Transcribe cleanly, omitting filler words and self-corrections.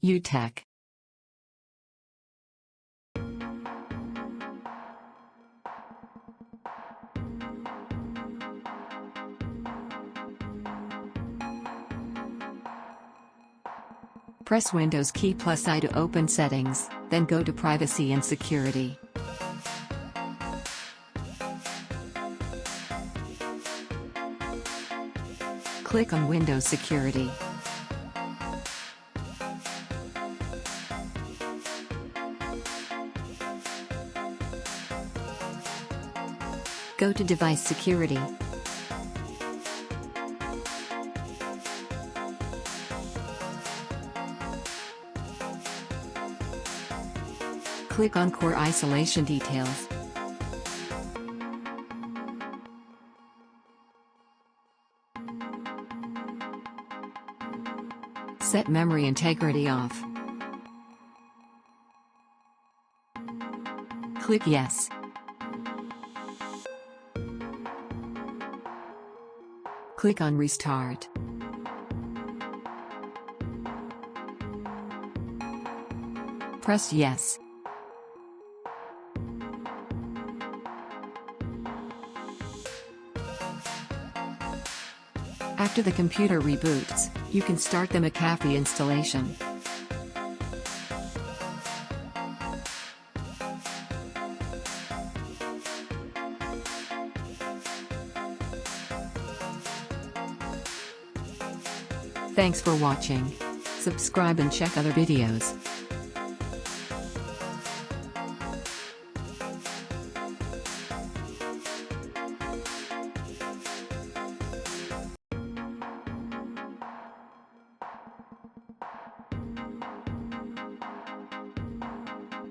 UTech. Press Windows key plus I to open Settings, then go to Privacy and Security. Click on Windows Security. Go to Device Security. Click on Core Isolation Details. Set memory integrity off. Click Yes. Click on Restart. Press Yes. After the computer reboots, you can start the McAfee installation. Thanks for watching. Subscribe and check other videos.